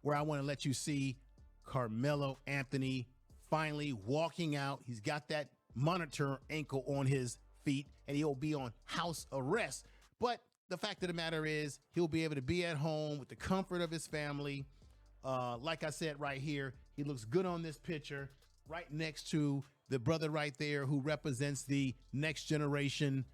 where I want to let you see Karmelo Anthony finally walking out. He's got that monitor ankle on his feet and he'll be on house arrest. But the fact of the matter is he'll be able to be at home with the comfort of his family. Like I said right here, he looks good on this picture right next to the brother right there who represents the Next Generation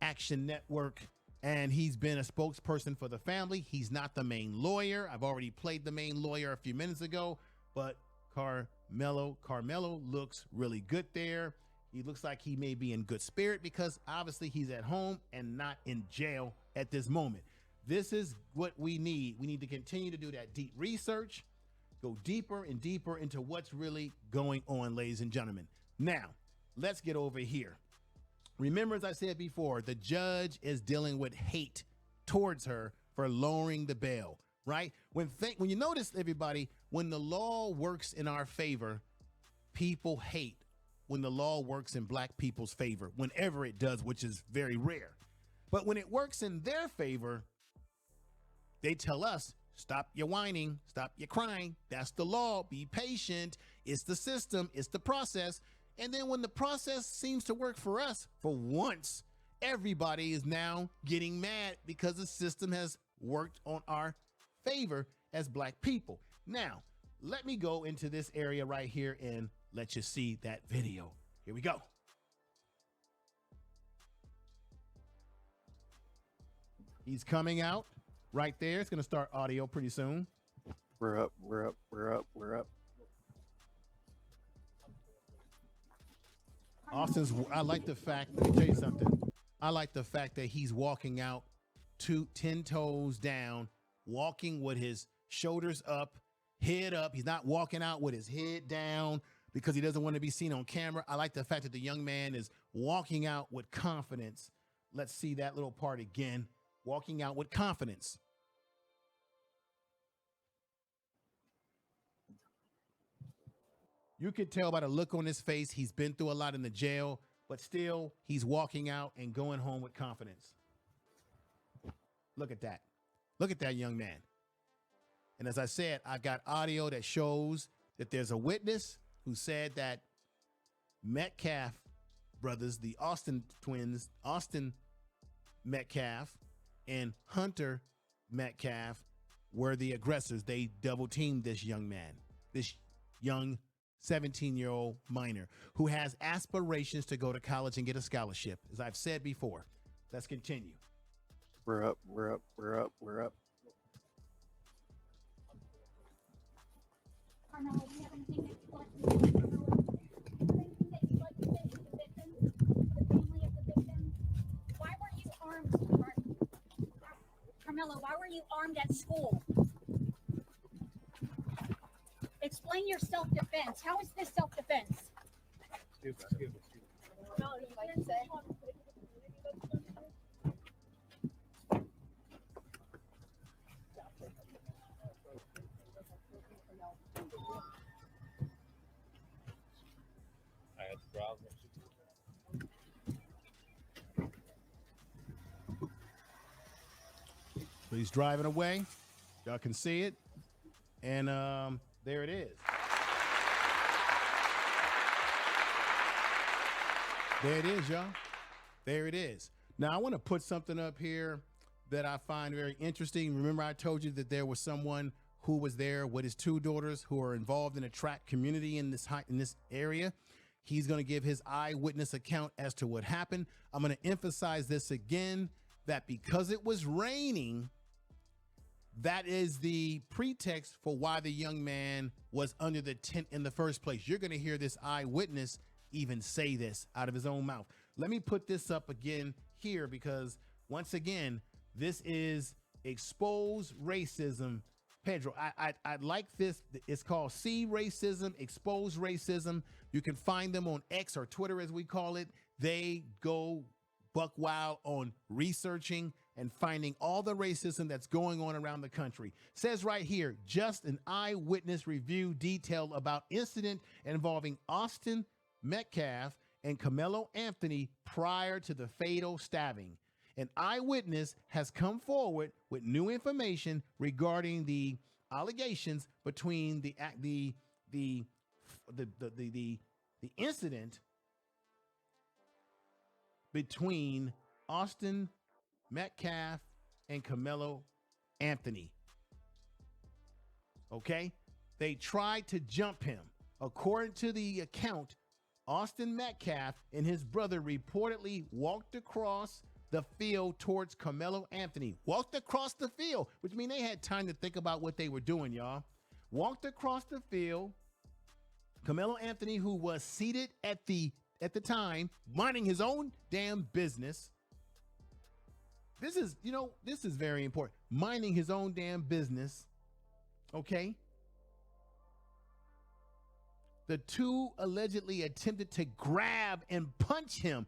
Action Network. And he's been a spokesperson for the family. He's not the main lawyer. I've already played the main lawyer a few minutes ago, but Karmelo looks really good there. He looks like he may be in good spirit because obviously he's at home and not in jail at this moment. This is what we need. We need to continue to do that deep research, go deeper and deeper into what's really going on, ladies and gentlemen. Now, let's get over here. Remember, as I said before, the judge is dealing with hate towards her for lowering the bail, right? When you notice, everybody, when the law works in our favor, people hate when the law works in black people's favor, whenever it does, which is very rare. But when it works in their favor, they tell us, stop your whining, stop your crying. That's the law. Be patient. It's the system. It's the process. And then when the process seems to work for us, for once, everybody is now getting mad because the system has worked on our favor as black people. Now, let me go into this area right here and let you see that video. Here we go. He's coming out right there. It's going to start audio pretty soon. We're up, we're up, we're up, we're up. I like the fact, let me tell you something. I like the fact that he's walking out 10 toes down, walking with his shoulders up, head up. He's not walking out with his head down because he doesn't want to be seen on camera. I like the fact that the young man is walking out with confidence. Let's see that little part again. Walking out with confidence. You could tell by the look on his face, he's been through a lot in the jail, but still he's walking out and going home with confidence. Look at that. Look at that young man. And as I said, I got audio that shows that there's a witness who said that Metcalf brothers, the Austin twins, Austin Metcalf and Hunter Metcalf, were the aggressors. They double teamed this young man, this young 17-year-old minor who has aspirations to go to college and get a scholarship. As I've said before, let's continue. We're up, we're up, we're up, we're up. Karmelo, do you have anything that you'd like to say? Anything that you'd like to say to the victims, the family of the victims? Why were you armed, sweetheart? Karmelo, why were you armed at school? Explain your self-defense. How is this self-defense? Excuse me. No, you didn't say. I had to browse. So he's driving away. Y'all can see it. And there it is. There it is, y'all. There it is. Now, I want to put something up here that I find very interesting. Remember, I told you that there was someone who was there with his two daughters who are involved in a track community in this area. He's going to give his eyewitness account as to what happened. I'm going to emphasize this again, that because it was raining, that is the pretext for why the young man was under the tent in the first place. You're going to hear this eyewitness even say this out of his own mouth. Let me put this up again here because, once again, this is Expose Racism. Pedro, I like this. It's called See Racism, Expose Racism. You can find them on X or Twitter, as we call it. They go buck wild on researching and finding all the racism that's going on around the country. Says right here, just an eyewitness review detail about incident involving Austin Metcalf and Karmelo Anthony prior to the fatal stabbing. An eyewitness has come forward with new information regarding the allegations between the incident between Austin Metcalf and Karmelo Anthony. Okay? They tried to jump him. According to the account, Austin Metcalf and his brother reportedly walked across the field towards Karmelo Anthony. Walked across the field, which means they had time to think about what they were doing, y'all. Walked across the field. Karmelo Anthony, who was seated at the time, minding his own damn business. This is very important. Minding his own damn business. Okay. The two allegedly attempted to grab and punch him.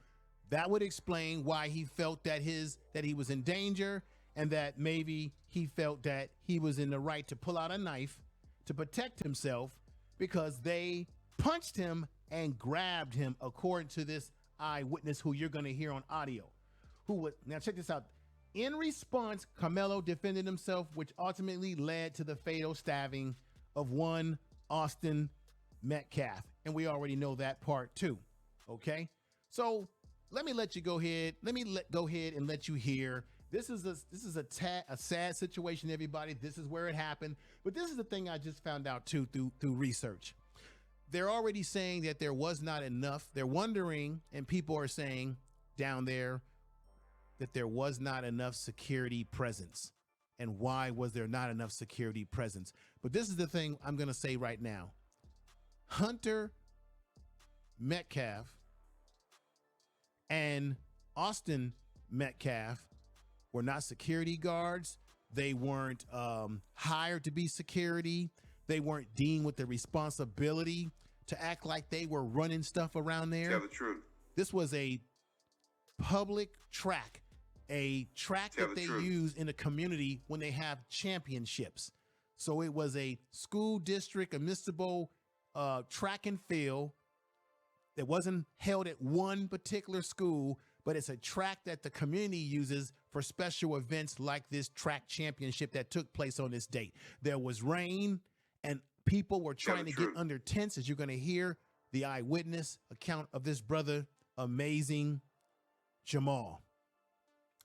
That would explain why he felt that he was in danger, and that maybe he felt that he was in the right to pull out a knife to protect himself, because they punched him and grabbed him, according to this eyewitness who you're going to hear on audio. Now check this out. In response, Karmelo defended himself, which ultimately led to the fatal stabbing of one Austin Metcalf. And we already know that part too. Okay. So let me let you go ahead. Go ahead and let you hear. This is a sad situation, everybody. This is where it happened. But this is the thing I just found out too through research. They're already saying that there was not enough. They're wondering, and people are saying down there that there was not enough security presence. And why was there not enough security presence? But this is the thing I'm going to say right now. Hunter Metcalf and Austin Metcalf were not security guards. They weren't hired to be security. They weren't deemed with the responsibility to act like they were running stuff around there. Tell the truth. This was a public track, a track Tell that the they truth. use in the community when they have championships. So it was a school district admissible track and field that wasn't held at one particular school, but it's a track that the community uses for special events like this track championship that took place on this date. There was rain and people were trying to get under tents, as you're going to hear the eyewitness account of this brother, amazing Jamal,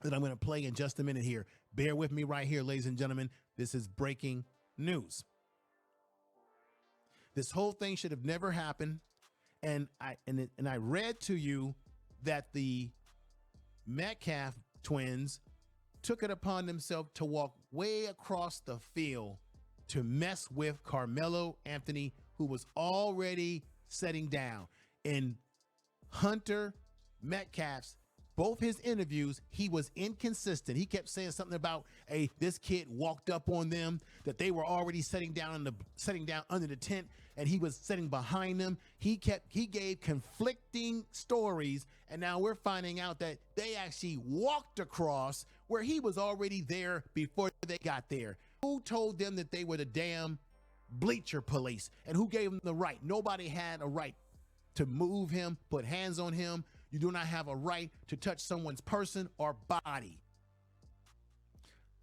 that I'm going to play in just a minute here. Bear with me right here, ladies and gentlemen. This is breaking news. This whole thing should have never happened. And I read to you that the Metcalf twins took it upon themselves to walk way across the field to mess with Karmelo Anthony, who was already setting down. In Hunter Metcalf's, both his interviews, he was inconsistent. He kept saying something about, hey, this kid walked up on them, that they were already setting down under the tent, and he was sitting behind them. He gave conflicting stories, and now we're finding out that they actually walked across where he was already there before they got there. Who told them that they were the damn bleacher police? And who gave them the right? Nobody had a right to move him, put hands on him. You do not have a right to touch someone's person or body.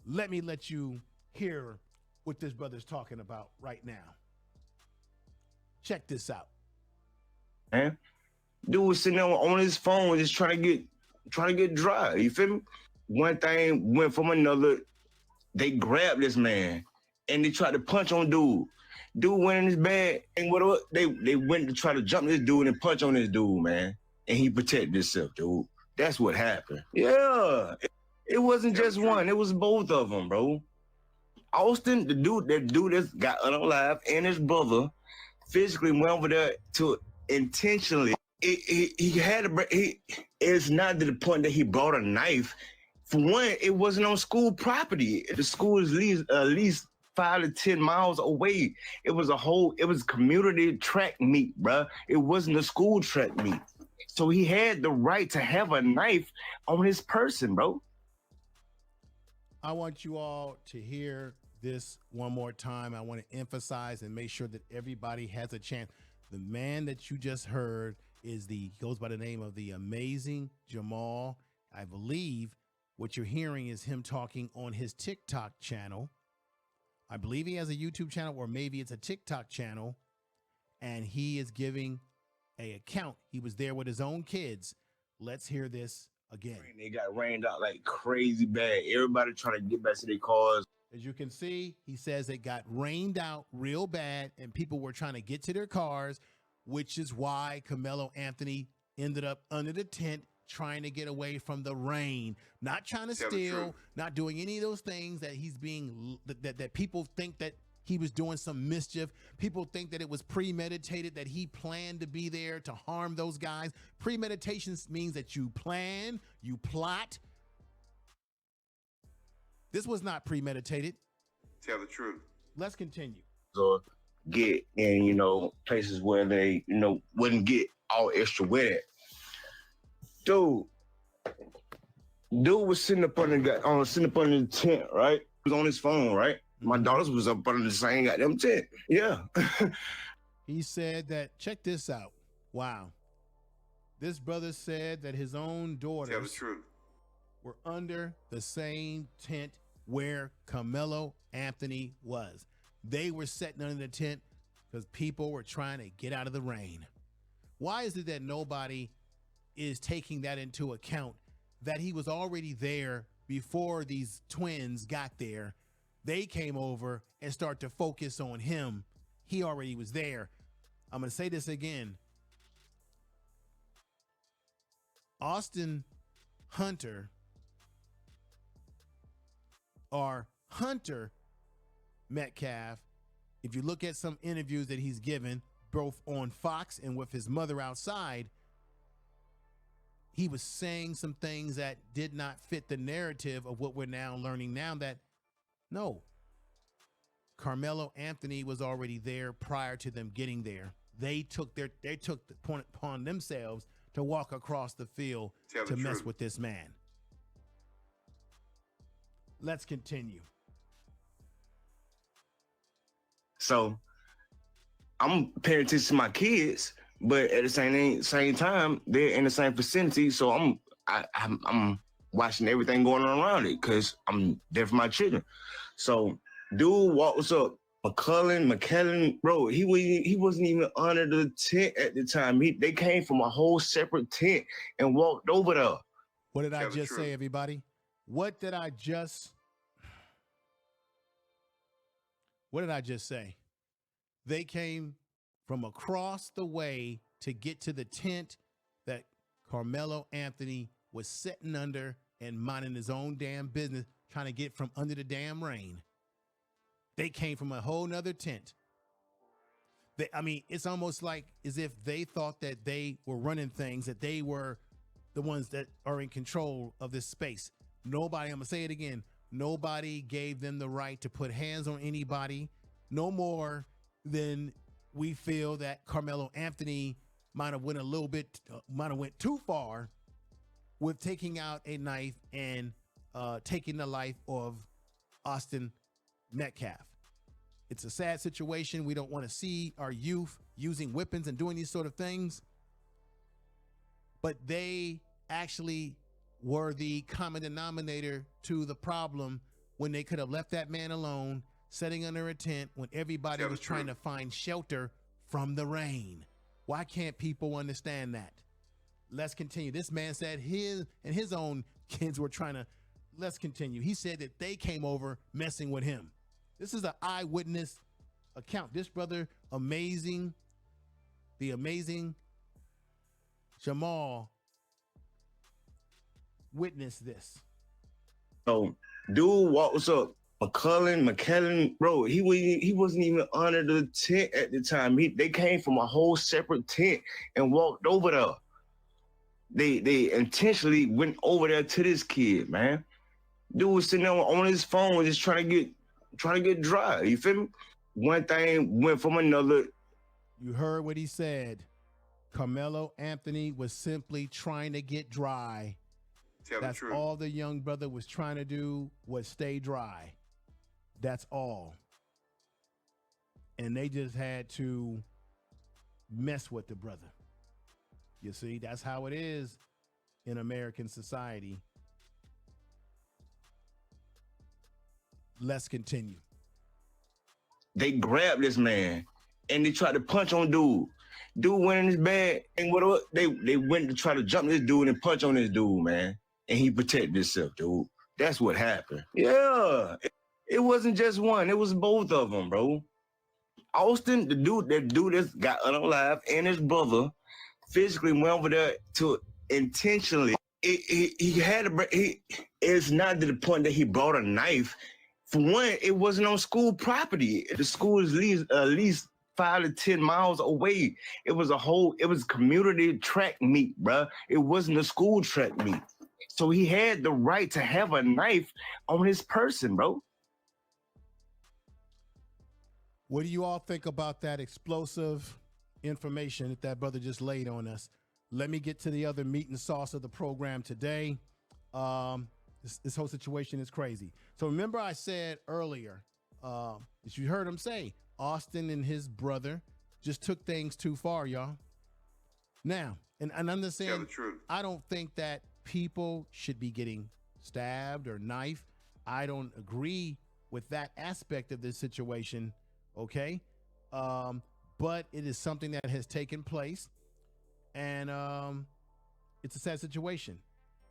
Let me let you hear what this brother's talking about right now. Check this out. Man, dude was sitting there on his phone just trying to get dry. You feel me? One thing went from another. They grabbed this man and they tried to punch on dude. Dude went in his bag and whatever. They went to try to jump this dude and punch on this dude, man. And he protected himself, dude. That's what happened. Yeah. It wasn't just one. It was both of them, bro. Austin, that dude that got unalive, and his brother physically went over there to intentionally. It's not to the point that he brought a knife. For one, it wasn't on school property. The school is at least 5 to 10 miles away. It was community track meet, bro. It wasn't a school track meet. So he had the right to have a knife on his person, bro. I want you all to hear this one more time. I want to emphasize and make sure that everybody has a chance. The man that you just heard goes by the name of the amazing Jamal. I believe what you're hearing is him talking on his TikTok channel. I believe he has a YouTube channel, or maybe it's a TikTok channel, and he is giving a account. He was there with his own kids. Let's hear this again. They got rained out like crazy bad. Everybody trying to get back to their cars. As you can see, he says it got rained out real bad and people were trying to get to their cars, which is why Karmelo Anthony ended up under the tent trying to get away from the rain, not trying to steal, not doing any of those things that he's being, that people think that he was doing some mischief. People think that it was premeditated, that he planned to be there to harm those guys. Premeditation means that you plan, you plot. This was not premeditated. Tell the truth. Let's continue. So get in, you know, places where they, you know, wouldn't get all extra with it. Dude was sitting up under the tent, right? He was on his phone, right? My daughters was up under the same goddamn tent. Yeah. He said that, check this out. Wow. This brother said that his own daughters were under the same tent where Karmelo Anthony was. They were sitting under the tent because people were trying to get out of the rain. Why is it that nobody is taking that into account, that he was already there before these twins got there? They came over and start to focus on him. He already was there. I'm going to say this again. Austin Hunter, or Hunter Metcalf, if you look at some interviews that he's given, both on Fox and with his mother outside, he was saying some things that did not fit the narrative of what we're now learning now, that no, Karmelo Anthony was already there prior to them getting there. They took the point upon themselves to walk across the field to mess with this man. Let's continue. So I'm paying attention to my kids, but at the same time, they're in the same vicinity. So I'm watching everything going on around it because I'm there for my children. So dude walks up, McCullen, bro, he wasn't even under the tent at the time. They came from a whole separate tent and walked over there. What did I just say, everybody? What did I just say? They came from across the way to get to the tent that Karmelo Anthony was sitting under and minding his own damn business, trying to get from under the damn rain. They came from a whole nother tent. I mean, it's almost like as if they thought that they were running things, that they were the ones that are in control of this space. Nobody, I'm gonna say it again, nobody gave them the right to put hands on anybody, no more than we feel that Karmelo Anthony might have went too far with taking out a knife and taking the life of Austin Metcalf. It's a sad situation. We don't want to see our youth using weapons and doing these sort of things, but they actually were the common denominator to the problem when they could have left that man alone, sitting under a tent when everybody was trying to find shelter from the rain. Why can't people understand that? Let's continue. This man said his own kids were trying to, let's continue. He said that they came over messing with him. This is an eyewitness account. This brother, the amazing Jamal, witnessed this. So dude walks up, McCullen, bro, he wasn't even under the tent at the time. They came from a whole separate tent and walked over there. They intentionally went over there to this kid, man. Dude was sitting there on his phone just trying to get dry. You feel me? One thing went from another. You heard what he said. Karmelo Anthony was simply trying to get dry. That's all the young brother was trying to do, was stay dry. That's all. And they just had to mess with the brother. You see, that's how it is in American society. Let's continue. they grabbed this man and they tried to punch on dude. Dude went in his bag and whatever. They went to try to jump this dude and punch on this dude, man. And he protected himself, dude. That's what happened. Yeah. It wasn't just one. It was both of them, bro. Austin, the dude that got unalive, and his brother physically went over there to intentionally. He had a. It's not to the point that he brought a knife. For one, it wasn't on school property. The school is at least 5 to 10 miles away. It was community track meet, bruh. It wasn't a school track meet. So he had the right to have a knife on his person, bro. What do you all think about that explosive information that brother just laid on us? Let me get to the other meat and sauce of the program today. This whole situation is crazy. So remember I said earlier, as you heard him say, Austin and his brother just took things too far, y'all. Now, and understand, I don't think that people should be getting stabbed or knifed. I don't agree with that aspect of this situation. Okay. But it is something that has taken place, and it's a sad situation.